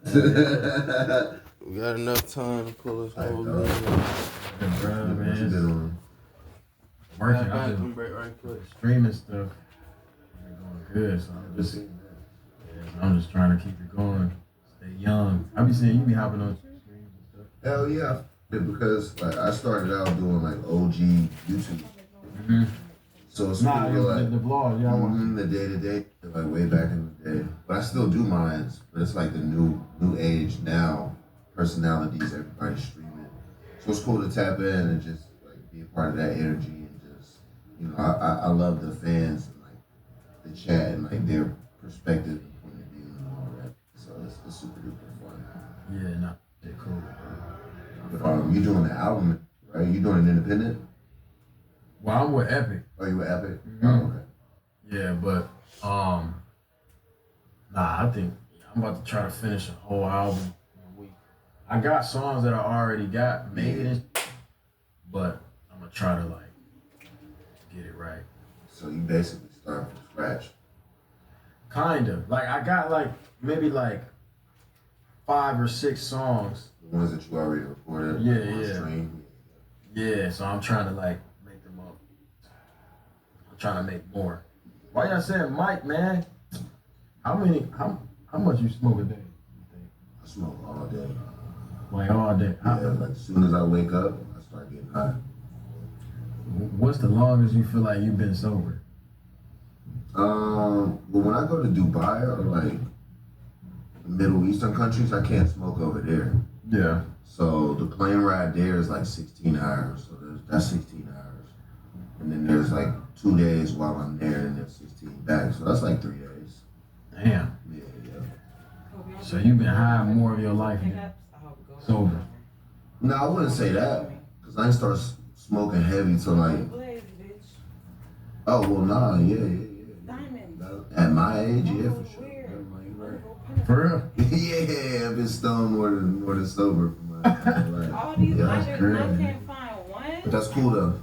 We got enough time to pull this whole Bro, game. what you been on? Working. I I've can been break right quick. streaming stuff. Been going good, so I'm just trying to keep it going. Stay young. I be seeing you be hopping on streams and stuff. Hell yeah, because like I started out doing like OG YouTube, Mm-hmm. so it's Nah, cool, like the vlog, yeah, I want the day to day, like way back in the day. But I still do mines, but it's like the new age now. Personalities, everybody's streaming, so it's cool to tap in and just like be a part of that energy and just I love the fans and like the chat and like their perspective and point of view and all that. So it's super duper fun. Yeah, nah, yeah, cool. You doing the album, right? You doing it independent? Well, I'm with Epic. Oh, you with Epic? Mm-hmm. Oh, okay. Yeah, but I think I'm about to try to finish a whole album in a week. I got songs that I already got made, but I'm gonna try to like get it right. So you basically start from scratch. Kind of. Like I got like maybe like 5 or 6 songs. The ones that you already recorded. Yeah. Stream. Yeah, so I'm trying to like make them up. I'm trying to make more. Why y'all saying Mike, man? How much you smoke a day? You think? I smoke all day. Like all day. Yeah, like as soon as I wake up, I start getting high. What's the longest you feel like you've been sober? Well, when I go to Dubai or like the Middle Eastern countries, I can't smoke over there. Yeah. So the plane ride there is like 16 hours. So that's 16 hours. And then there's like 2 days while I'm there and then 16 back. So that's like 3 days. Damn. Yeah. So you've been high more of your life than sober. No, I wouldn't say that. Because I didn't start smoking heavy till like, oh, well, nah, yeah. At my age, yeah, for sure. For real? Yeah, I've been stoned more than sober for my life. All these Yeah, lights, that's I crazy. can't find one. But that's cool though.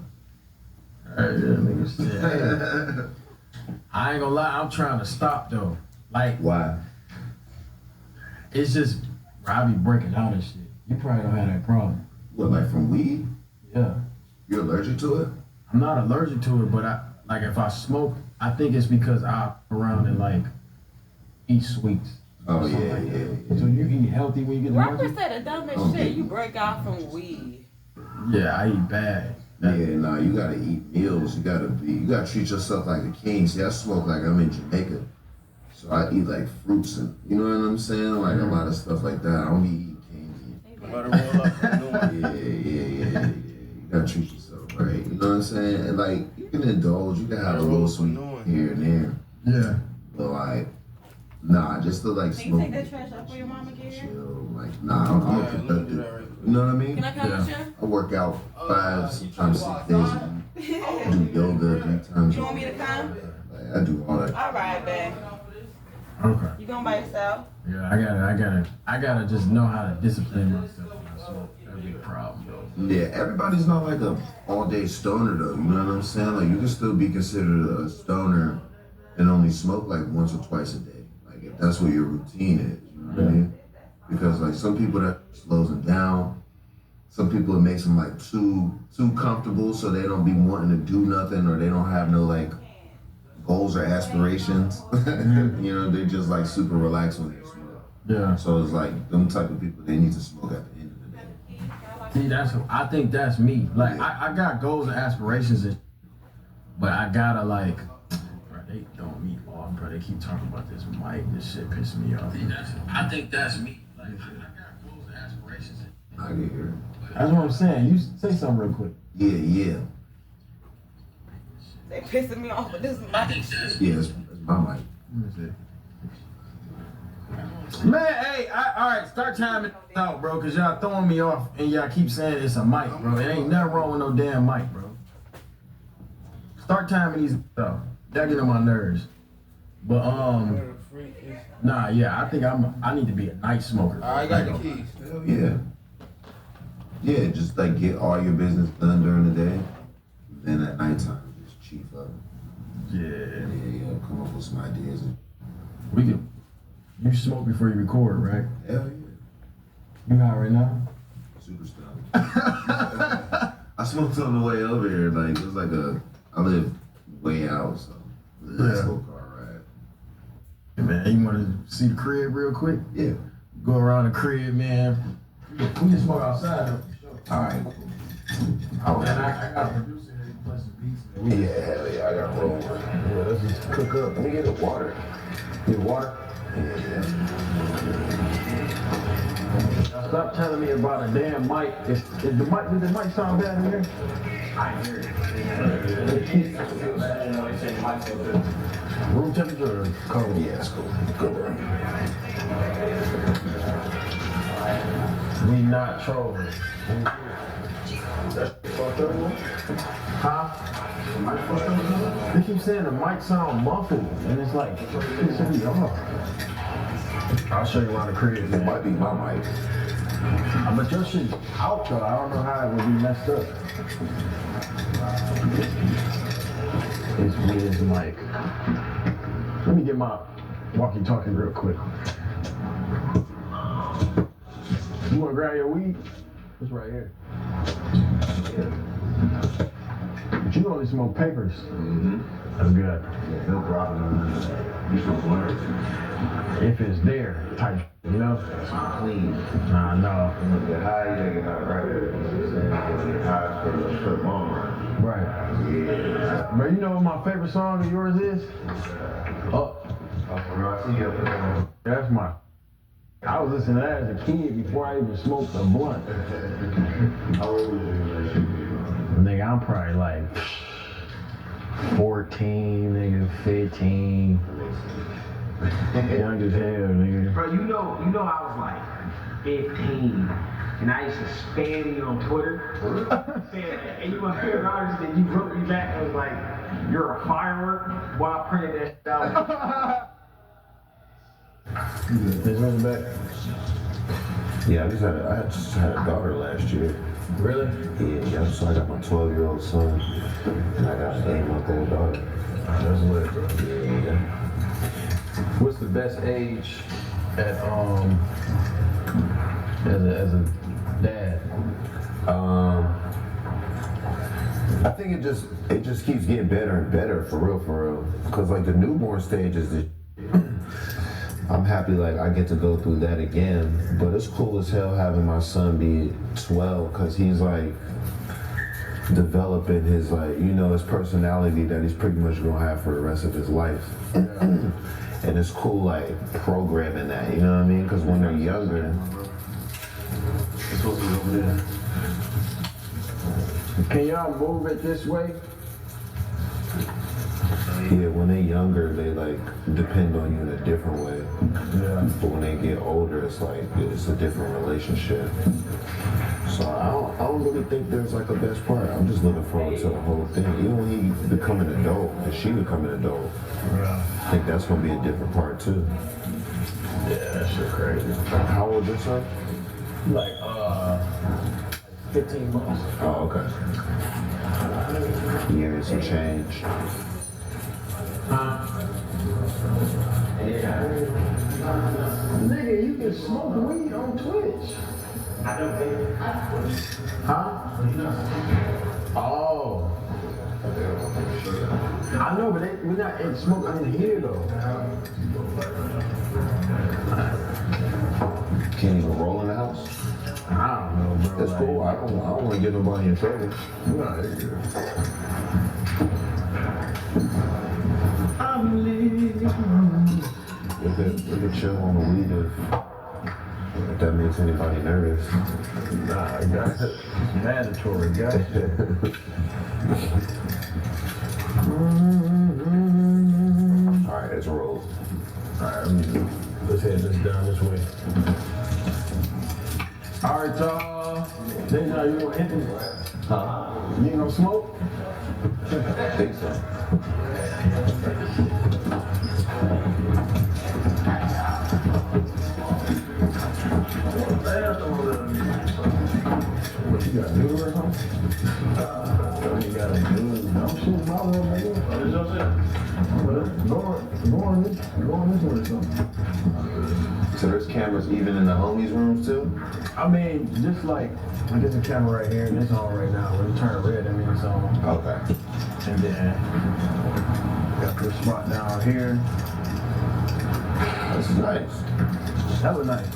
I ain't gonna lie, I'm trying to stop though. Like, Why? it's just, I be breaking down and shit. You probably don't have that problem. What, like from weed? Yeah. You're allergic to it? I'm not allergic to it, but if I smoke, I think it's because I around and like eat sweets. Oh, Something yeah, like yeah, that. yeah. So you eat healthy when you get Rapper allergic? said the dumbest Okay. shit. You break out from weed. Yeah, I eat bad. Yeah, nah, you gotta eat meals. You gotta treat yourself like a king. See, I smoke like I'm in Jamaica. So I eat like fruits and, you know what I'm saying? Like a lot of stuff like that. I don't be eating candy. About to roll up. Yeah. You gotta treat yourself right. You know what I'm saying? And like, you can indulge, you can have a little sweet here and there. Yeah. But like, nah, just to like Can you smoke. take that trash out for your mama, Gary? Chill. Like, nah, I'm Yeah, let me do productive. that right quick. You know what I mean? Can I come with you? I work out 5, sometimes 6 days a week. I do yoga 3 times a You want week. me to come? Like, I do all that. All right, babe. Okay. You going by yourself? Yeah, I gotta just know how to discipline myself when I smoke. That'd be a problem, though. Yeah, everybody's not like a all-day stoner though. You know what I'm saying? Like, you can still be considered a stoner and only smoke like once or twice a day. Like, if that's what your routine is. You know what I mean? Because like some people that slows them down. Some people it makes them like too comfortable, so they don't be wanting to do nothing, or they don't have no like goals or aspirations. You know, they just like super relaxed when they smoke. Yeah. So it's like them type of people, they need to smoke at the end of the day. See, I think that's me. Like, I got goals and aspirations, but I gotta like, bro, they throwing me off, bro. They keep talking about this mic. This shit pissing me off. I think that's me. Like, I got goals and aspirations. I get here. That's what I'm saying. You say something real quick. Yeah. They pissing me off, but this is my shit. Yeah, it's my mic. Let me see. Man, hey, all right, start timing out, bro, because y'all throwing me off and y'all keep saying it's a mic, bro. It ain't nothing wrong with no damn mic, bro. Start timing these stuff. Y'all get on my nerves. But, nah, yeah, I think I need to be a night smoker. I got the keys. Hell yeah. Yeah, just like get all your business done during the day. Then at nighttime, just chief up. Yeah. Yeah, come up with some ideas. We can, You smoke before you record, right? Hell You high right now? yeah. Super stoned. I smoked on the way over here. Like, it was like I live way out, so it was a nice little car ride. Hey, man, you want to see the crib real quick? Yeah. Go around the crib, man. We can smoke outside, though, for sure. All right. Oh, man, I got a producer here. He play some beats. Man. Yeah, hell yeah. I got roll. Yeah, let's just cook up. Let me get the water. Get water. Yeah. Now stop telling me about a damn mic. Is the mic, did the mic sound bad in here? I hear it. Room temperature or cold? Yeah, it's cool. Go, bro. We not trolling. Huh? They keep saying the mic sound muffled, and it's like, it's really off. I'll show you around the crib, It man. might be my mic. But your shit's out though. I don't know how it would be messed up. It's Wiz mic. Let me get my walkie-talkie real quick. You wanna grab your weed? It's right here. But you only smoke papers. Mm-hmm. That's good. Yeah, no problem. You can learn. If it's there, type, you know? Clean. Nah, no. You get high, you gotta get out right there. You know what I'm saying? You gotta get high for the long run. Right. Yeah. But you know what my favorite song of yours is? Up. That's my. I was listening to that as a kid before I even smoked a blunt. How old was you? Nigga, I'm probably like 14, nigga, 15. Young as hell, nigga. Bro, you know I was like 15, and I used to spam you on Twitter. And you want to hear an artist that you wrote me back and was like, "You're a firework." While I printed that shit out. This one's back. Yeah, I just had a daughter last year. Really? Yeah, so I got my 12-year-old son, and I got an 8-month-old daughter. That's lit, bro. Yeah. What's the best age at as a dad? I think it just keeps getting better and better, for real. Cause like the newborn stage is the I'm happy like I get to go through that again, but it's cool as hell having my son be 12, cause he's like developing his his personality that he's pretty much gonna have for the rest of his life. And it's cool like programming that, you know what I mean? Cause when they're younger, Can y'all move it this way? yeah, when they're younger, they like depend on you in a different way. Yeah. But when they get older, it's like it's a different relationship. So I don't really think there's like a best part. I'm just looking forward to the whole thing. Even when he become an adult, and she become an adult, Yeah. I think that's gonna be a different part too. Yeah, that shit crazy. How old is your son? Like 15 months. Oh, okay. Yeah, some change. Nigga, you can smoke weed on Twitch. Huh? Oh. I know, but we're not in smoke in here though. Can't even roll in the house. I don't know, bro. That's cool. I don't want to get nobody in trouble. No, it's good. We could chill on the weed if that makes anybody nervous. Nah, I got it. Mandatory, got it. All right, let's roll. Alright, let's head this down this way. Alright, y'all. Deja, you gonna hit this? Huh? You ain't gonna smoke? I think so. What you got, noodle or something? You got a noodle. Don't shoot my room, nigga. What is your shit? What? Lord. Go on this one or something. So there's cameras even in the homies' rooms too? I mean, just like there's a camera right here and it's on right now. When you turn red, I mean it's on. Okay. And then got this spot down here. This is nice. That was nice.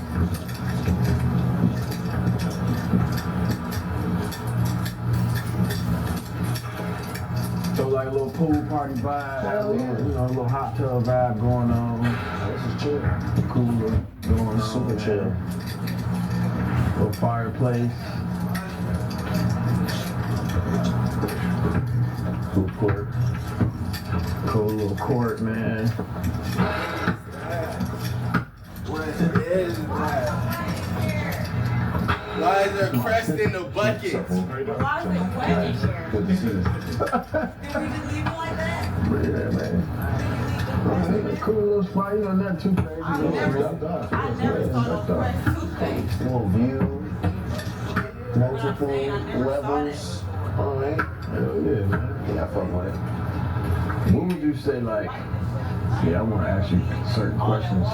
So like a little pool party vibe, Hell yeah. you know, a little hot tub vibe going on. This is chill. Cooler going on. Super man. chill. Little fireplace. Food court. Cool little court, man. What is that? Why is there crest in the bucket? Why is it wet in here? Good to see you. Did we just leave it like that? Yeah, man. Cool little spot, you know, nothing too crazy. I never saw no fresh toothpaste. Little view. Multiple I never levels. Alright. Hell yeah, man. Yeah, I fuck with it. What would you say, like, yeah, I want to ask you certain questions.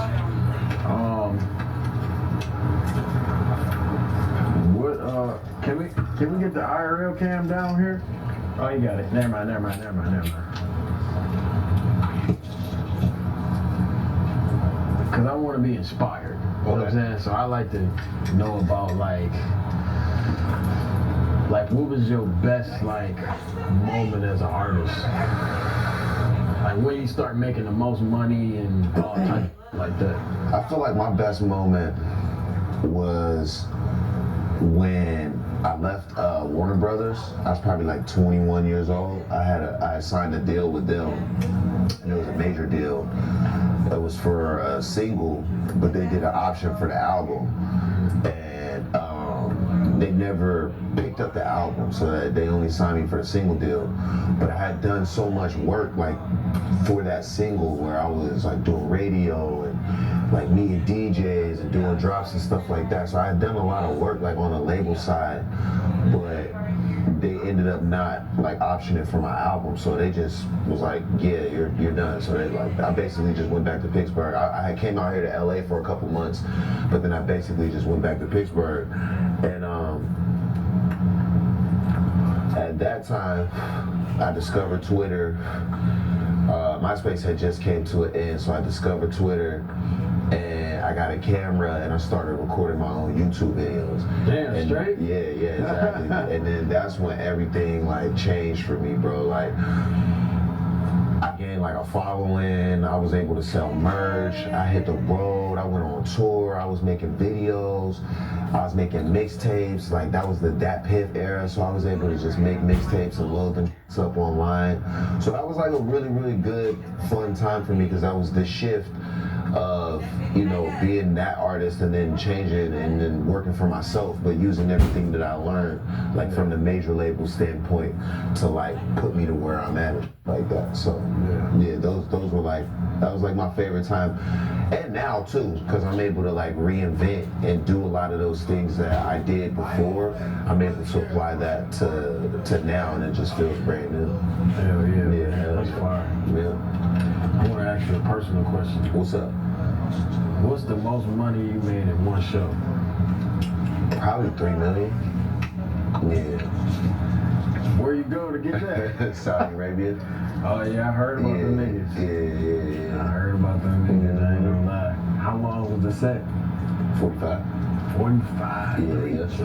Can we get the IRL cam down here? Oh, you got it. Never mind. Because I want to be inspired. You know what I'm saying? So I like to know about, like what was your best, like, moment as an artist? Like, when you start making the most money and all type like that. I feel like my best moment was when I left Warner Brothers. I was probably like 21 years old. I had signed a deal with them, and it was a major deal. It was for a single, but they did an option for the album, and they never picked up the album, so that they only signed me for the single deal. But I had done so much work, like, for that single, where I was like doing radio and like meeting DJs and doing drops and stuff like that. So I had done a lot of work, like, on the label side, but they ended up not like optioning for my album. So they just was like, yeah, you're done. So they like, I basically just went back to Pittsburgh. I came out here to LA for a couple months, but then I basically just went back to Pittsburgh. And at that time, I discovered Twitter. MySpace had just came to an end, so I discovered Twitter, and I got a camera, and I started recording my own YouTube videos. Damn, And straight? Yeah, exactly. And then that's when everything like changed for me, bro. Like, I gained like a following. I was able to sell merch. I hit the road. I went on tour. I was making videos. I was making mixtapes. Like, that was the Dat Piff era, so I was able to just make mixtapes and load them up online. So that was like a really, really good, fun time for me, because that was the shift of, you know, being that artist and then changing and then working for myself, but using everything that I learned, like, from the major label standpoint, to like put me to where I'm at, like that. So yeah, those were like, that was like my favorite time. And now too, because I'm able to like reinvent and do a lot of those things that I did before. I'm able to apply that to now, and it just feels brand new. Hell yeah. Yeah, That's fire. Yeah. I want to ask you a personal question. What's up? What's the most money you made in one show? Probably $3 million. Yeah. Where you go to get that? Saudi Arabia. Oh yeah, I heard about them niggas. Yeah. I heard about them niggas, I ain't gonna lie. How long was the set? 45. 45. Yeah. That's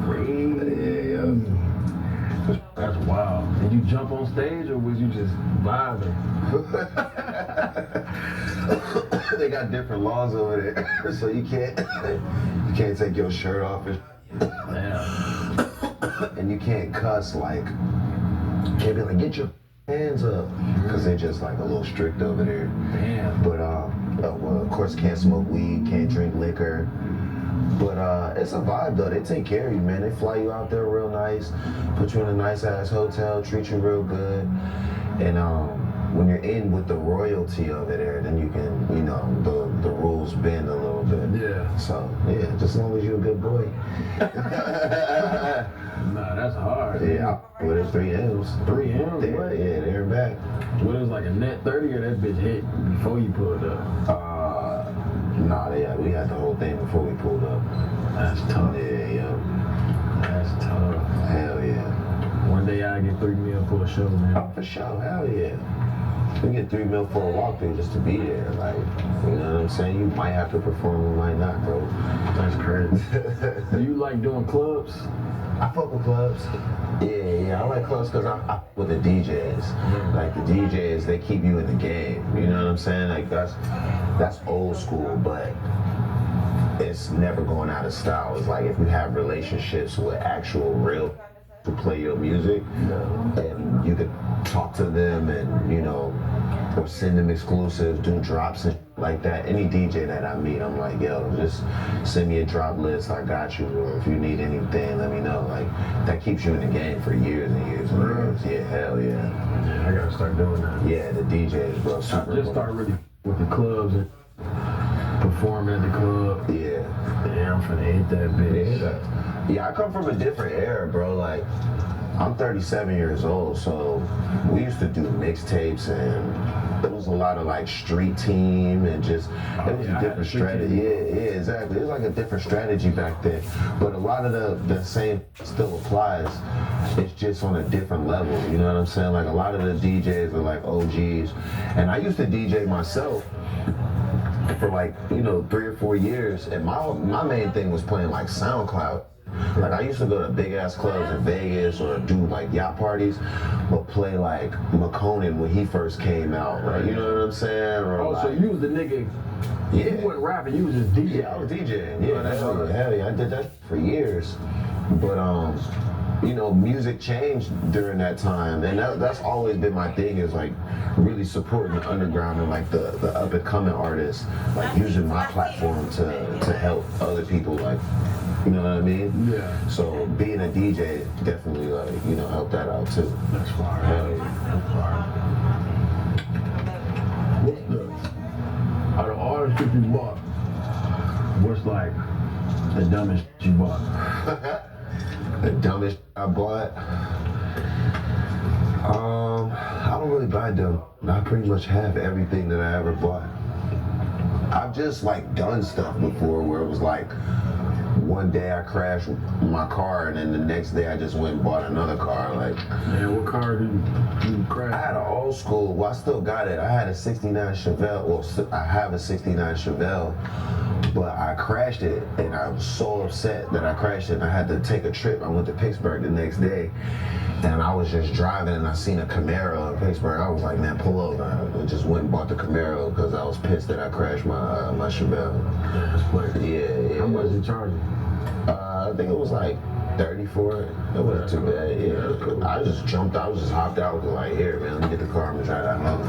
crazy. Yeah. That's wild. Did you jump on stage or was you just vibing? They got different laws over there, so you can't take your shirt off and and you can't cuss, like, can't be like, get your hands up, because they're just like a little strict over there. Damn. But well, of course, can't smoke weed, can't drink liquor. But it's a vibe though. They take care of you, man. They fly you out there real nice, put you in a nice ass hotel, treat you real good. And when you're in with the royalty over there, then you can, you know, the rules bend a little bit. Yeah. So yeah, just as long as you're a good boy. Nah, that's hard. Yeah, with his 3 M's. 3 M's? Yeah, What? yeah, there and back. What is like a net 30 or that bitch hit before you pulled up? Nah, yeah, we had the whole thing before we pulled up. That's tough. Yeah. That's tough. Hell yeah. One day I get 3 mil for a show, man. Oh, for sure. Hell yeah. We get 3 mil for a walkthrough just to be there. Like, you know what I'm saying? You might have to perform, you might not, bro. That's crazy. Do you like doing clubs? I fuck with clubs. Yeah, I like clubs because I fuck with the DJs. Like the DJs, they keep you in the game. You know what I'm saying? Like that's old school, but it's never going out of style. It's like if you have relationships with actual real to play your music, and you could talk to them and, you know, or send them exclusives, do drops and like that. Any DJ that I meet, I'm like, yo, just send me a drop list, I got you. Or if you need anything, let me know. Like, that keeps you in the game for years and years and years. Yeah, hell yeah. Yeah, I gotta start doing that. Yeah, the DJs, bro. I Super just start really with the clubs and performing at the club. Yeah. Yeah, I'm finna hit that bitch. Yeah, I come from a different era, bro. Like, I'm 37 years old, so we used to do mixtapes, and it was a lot of like street team and just it was a different strategy. Yeah, exactly. It was like a different strategy back then, but a lot of the same still applies. It's just on a different level. You know what I'm saying? Like a lot of the DJs are like OGs, and I used to DJ myself for like, you know, 3 or 4 years, and my main thing was playing like SoundCloud. Like I used to go to big ass clubs in Vegas or do like yacht parties, but play like McConan when he first came out, right? You know what I'm saying? Or Oh, like, so you was the nigga, yeah, you wasn't rapping, you was just DJing. yeah, I was DJing. Yeah, hell yeah, I did that for years. But you know, music changed during that time, and that's always been my thing, is like really supporting the underground and like the up and coming artists, like using my platform to help other people, like, you know what I mean? Yeah. So being a DJ definitely, like, you know, helped that out too. That's fire. Hell yeah. That's fire. What's the, out of all the shit you bought, what's like the dumbest you bought? The dumbest I bought? I don't really buy dumb. I pretty much have everything that I ever bought. I've just like done stuff before where it was like, one day I crashed my car, and then the next day I just went and bought another car. Like, Man, what car did you crash? I had an old school, well, I still got it. I had a 69 Chevelle, well, I have a 69 Chevelle, but I crashed it, and I was so upset that I crashed it, and I had to take a trip. I went to Pittsburgh the next day, and I was just driving, and I seen a Camaro in Pittsburgh. I was like, man, pull over. I just went and bought the Camaro because I was pissed that I crashed my Chevelle. Yeah, that's clear. Yeah. How much did it charge you? I think it was like 30 for it. It wasn't too bad. Yeah, I just jumped out. I was just hopped out. Was like, here, man, let me get the car and drive that home.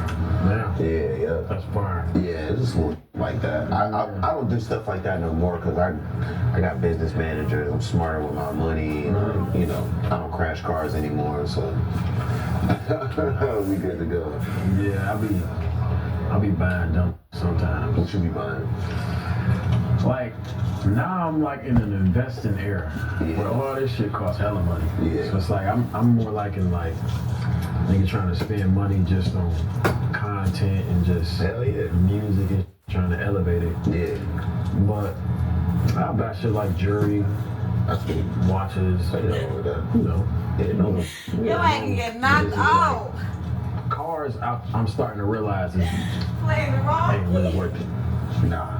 Damn. Yeah. That's fire. Yeah, it's just a little like that. I don't do stuff like that no more because I got business managers. I'm smarter with my money. And, you know, I don't crash cars anymore, so we good to go. Yeah, I'll be buying dumb sometimes. What you be buying? Like, now I'm like in an investing era where all this shit costs hella money. Yeah. So it's like I'm more like in like nigga trying to spend money just on content and just Hell yeah. music and trying to elevate it. Yeah, But I buy shit like jewelry, that's cool. watches, I know with that. you know. Yeah, no. You ain't get knocked out. Cars, I'm starting to realize it Playing the wrong ain't really key. worth it. Nah.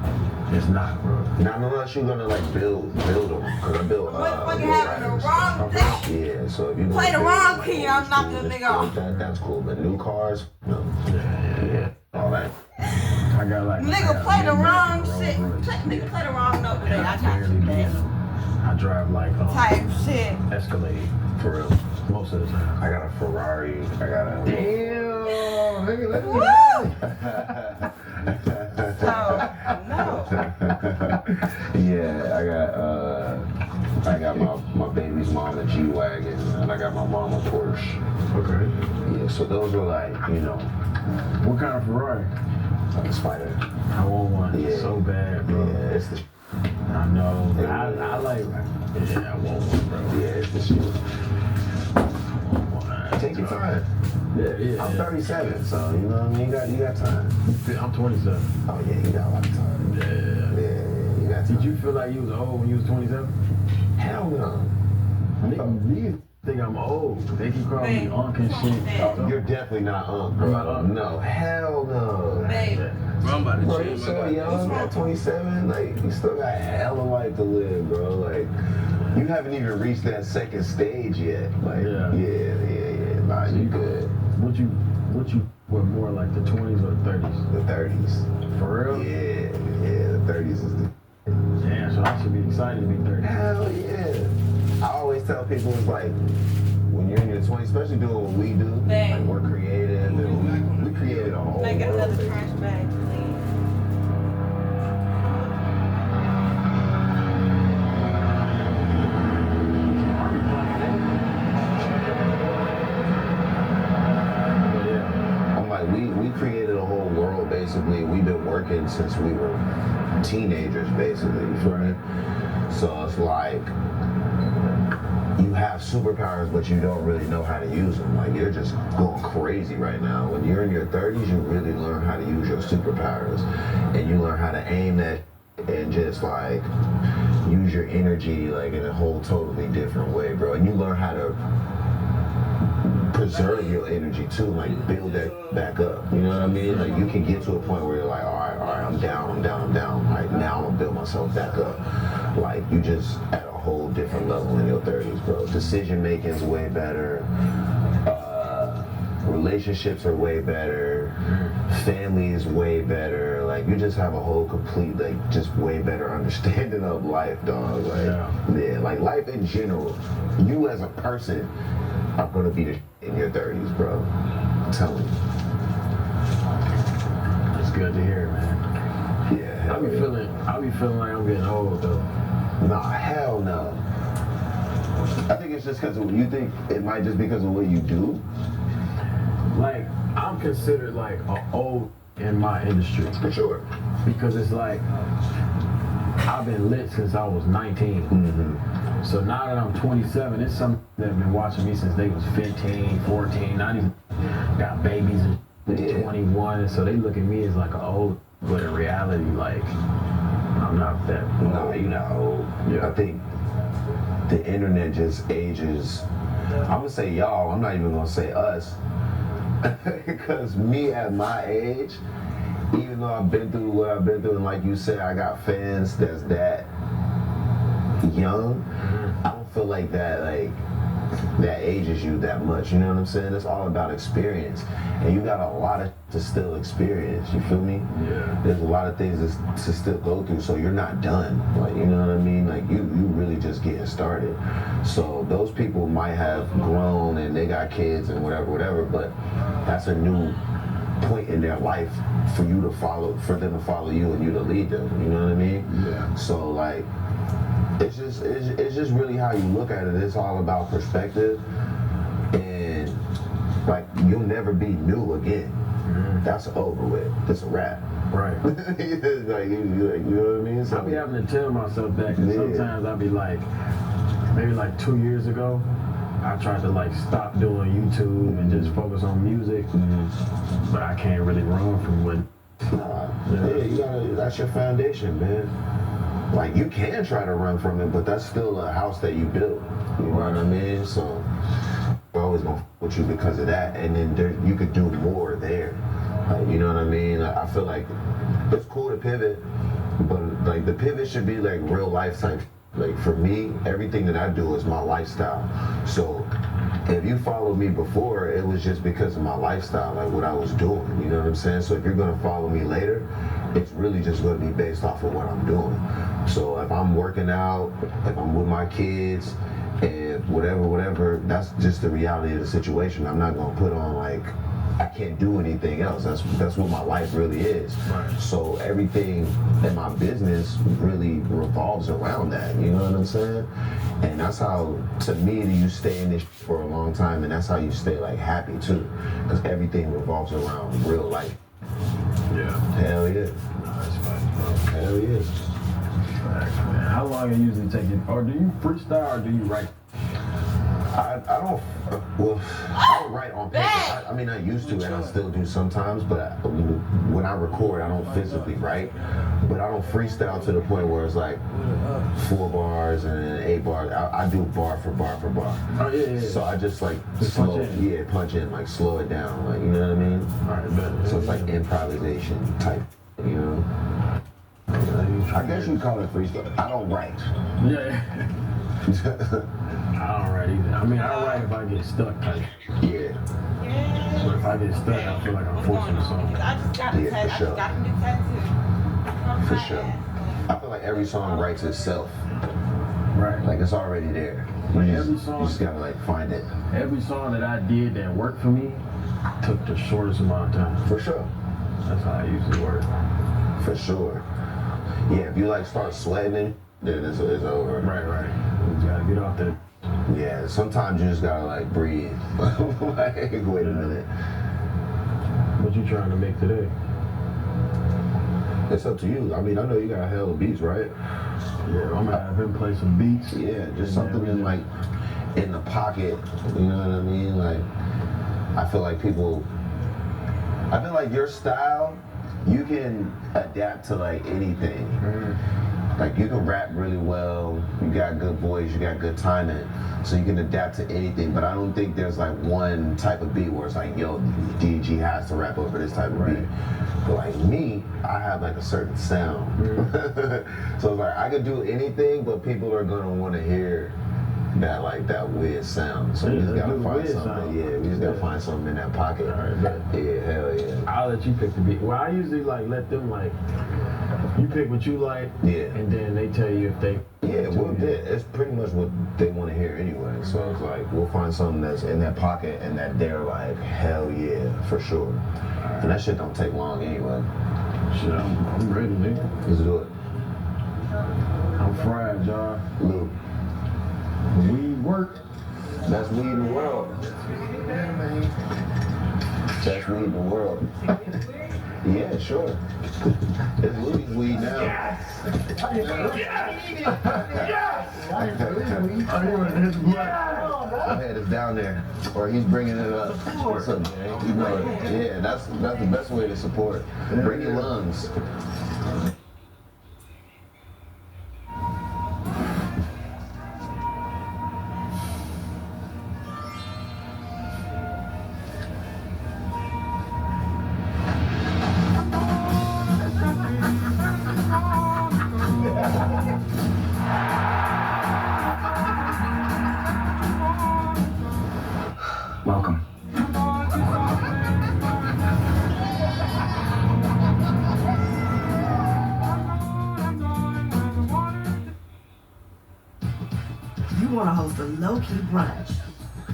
It's not, bro. Not unless you're gonna like build them, cause I built. When you having the wrong thing. Yeah, so if you Play the build, wrong like, key, old I'm knocking school the and nigga stuff off. like that, that's cool, but new cars, no. Yeah. All that. I got like Nigga play the wrong shit. Rolls-Royce. Nigga play the wrong note today. I got Barely you, be man. in them. I drive like Type shit. Escalade For real. most of the time. I got a Ferrari. I got a. Damn, nigga, Woo! No. Yeah, I got my baby's mom a G-Wagon, and I got my mom a Porsche. Okay. Yeah, so those are like, you know, What kind of Ferrari? like a Spider. I want one Yeah. so bad, bro. Yeah, it's the. I know. I like. Yeah, I want one, bro. Yeah, it's the shit. your time. Yeah. I'm 37, so you know what I mean. You got time. I'm 27. Oh yeah, you got a lot of time. Yeah. You got time. Did you feel like you was old when you was 27? Hell no. Niggas think I'm old. They keep calling me Unc and shit. Oh, you're definitely not bro. No, hell no. Babe. Bro, I'm about to Bro, change you're my so goddamn young at 27. Like, you still got hella life to live, bro. Like, you haven't even reached that second stage yet. Like, yeah. Nah, you good. What you were more like the 20s or the 30s? The 30s. For real? Yeah, the 30s is the. Damn, so I should be excited to be 30. Hell yeah. I always tell people it's like, when you're in your 20s, especially doing what we do, like we're creative, and we created a whole Can I get world. another Baby. trash bag, please? I'm like, we created a whole world basically. We've been working since we were teenagers basically, you feel me? So it's like, you have superpowers, but you don't really know how to use them. Like, you're just going crazy right now. When you're in your 30s, you really learn how to use your superpowers. And you learn how to aim that and just, like, use your energy, like, in a whole totally different way, bro. And you learn how to preserve your energy, too. Like, build that back up. You know what I mean? Like, you can get to a point where you're like, all right, I'm down. Like, now I'm going to build myself back up. Like, you just at a whole different level in your 30s, bro. Decision making is way better. Relationships are way better. Family is way better. Like, you just have a whole complete, like, just way better understanding of life, dog. Like, yeah, like life in general. You as a person are gonna be the in your 30s, bro. I'm telling you. It's good to hear, man. Yeah. I be feeling like I'm getting old though. Nah, hell no. I think it's just because you think it might just because of what you do. Like, I'm considered like old in my industry. For sure. Because it's like, I've been lit since I was 19. Mm-hmm. So now that I'm 27, it's something that have been watching me since they was 15, 14. Now these got babies and 21, so they look at me as like an old, but in reality, like, I'm not that old. Nah, you not old. Yeah. I think the internet just ages. I'm gonna say y'all, I'm not even gonna say us. Because me at my age, even though I've been through what I've been through, and like you said, I got fans that's that young, I don't feel like that ages you that much. You know what I'm saying? It's all about experience, and you got a lot to still experience. You feel me? Yeah. There's a lot of things to still go through, so you're not done. Like, you know what I mean? Like, you really just getting started. So those people might have grown and they got kids and whatever, but that's a new point in their life for them to follow you and you to lead them. You know what I mean? Yeah. So like, it's just really how you look at it. It's all about perspective, and like, you'll never be new again. Mm-hmm. That's over with. It's a wrap. Right. Like, you know what I mean? So, I be having to tell myself that, because Yeah. sometimes I be like, maybe like 2 years ago, I tried to like stop doing YouTube and just focus on music, but I can't really run from what. you gotta. That's your foundation, man. Like, you can try to run from it, but that's still a house that you built. You know what I mean? So we're always gonna f with you because of that, and then you could do more there. Like, you know what I mean? I feel like it's cool to pivot, but like the pivot should be like real life type. Like, for me, everything that I do is my lifestyle. So if you followed me before, it was just because of my lifestyle, like what I was doing. You know what I'm saying? So if you're gonna follow me later, it's really just gonna be based off of what I'm doing. So if I'm working out, if I'm with my kids, if whatever, that's just the reality of the situation. I'm not gonna put on like, I can't do anything else. That's what my life really is. Right. So everything in my business really revolves around that. You know what I'm saying? And that's how, to me, you stay in this for a long time, and that's how you stay like happy too, because everything revolves around real life. Yeah. Hell yeah. No, it's fine, bro. Hell yeah. Facts, man. How long it usually take you? Or do you freestyle or do you write? I don't. Well, I don't write on paper. I mean, I used to, and I still do sometimes. But when I record, I don't physically write. But I don't freestyle to the point where it's like 4 bars and 8 bars. I do bar for bar for bar. Oh yeah. So I just like Just slow, punch in. punch in, like slow it down, like you know what I mean. All right, bet. So it's like improvisation type, you know. I guess you'd call it freestyle. I don't write. Yeah. I don't write either. I mean, I write if I get stuck type. Yeah. But if I get stuck, I feel like I'm forcing the song. I just got a Yeah, for tattoo. I sure. just got a new tattoo. For sure. I feel like every song writes itself. Right. Like it's already there. Like You every just, song- you just gotta like find it. Every song that I did that worked for me took the shortest amount of time. For sure. That's how I usually work. For sure. Yeah, if you like start sweating it, then it's over. Right. You just gotta get off that. Yeah, sometimes you just gotta like breathe. Like, wait a minute. What you trying to make today? It's up to you. I mean, I know you got a hell of beats, right? Yeah, I'm gonna have him play some beats. Yeah, just And something then in like in the pocket. You know what I mean? Like, I feel like your style, you can adapt to like anything. Like you can rap really well, you got good voice, you got good timing, so you can adapt to anything. But I don't think there's like one type of beat where it's like, yo, DG has to rap over this type of beat. But like me, I have like a certain sound. So it's like I could do anything, but people are gonna want to hear that weird sound. So we Yeah, just that gotta good find weird something. sound. Yeah, we just gotta Yeah. find something in that pocket. Alright, bet. Yeah, hell yeah. I'll let you pick the beat. Well, I usually like let them like, you pick what you like, Yeah. and then they tell you if they. Yeah, well, it's pretty much what they want to hear anyway. So it's like we'll find something that's in that pocket and that they're like, hell yeah, for sure. And that shit don't take long anyway. Shit, I'm ready, nigga. Let's do it. I'm fried, y'all. Luke, We work. best weed in the world. Best weed in the world. Yeah, sure. It's Louis weed now. My head is down there, or he's bringing it up. What's up, Jay? You know it. Yeah, that's the best way to support. Bring your lungs. Welcome. You want to host a low-key brunch,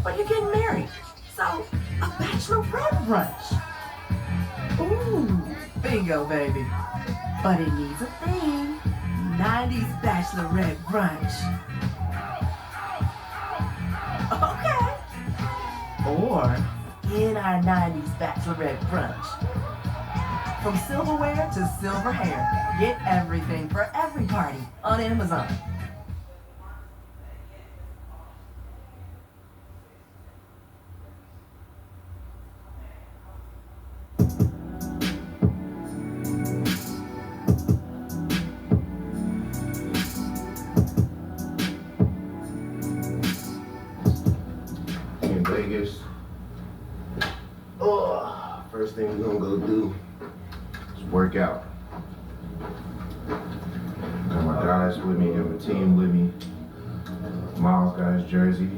but you're getting married. So, a bachelorette brunch. Ooh, bingo, baby. But it needs a theme. 90s bachelorette brunch. Okay. Or in our 90s bachelorette brunch. From silverware to silver hair, get everything for every party on Amazon. In Vegas. Oh, first thing we're gonna go do is work out. Got my guys with me, got my team with me. Miles got his jersey.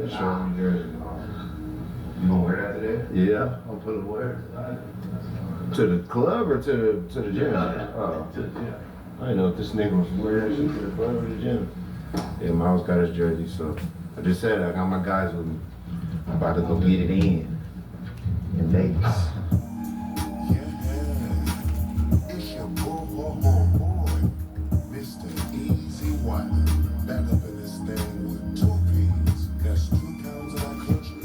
Show me jersey. You gonna wear that today? Yeah, I'll put it where? To the club or to the gym? Oh. To the gym. I didn't know if this nigga was wearing that shit to the club or the gym. Yeah, Miles got his jersey, so I just said I got my guys with me. I'm about to go get it in Vegas. It's your boy, Mr. Easy White. Back up in this thing with 2 P's. That's 2 pounds of our country.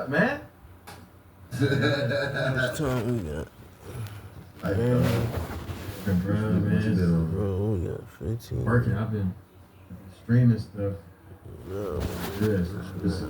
up, man? How much time we got? I Bro, man. Bro, we got 15. Working. I've been streaming stuff. No. Yes.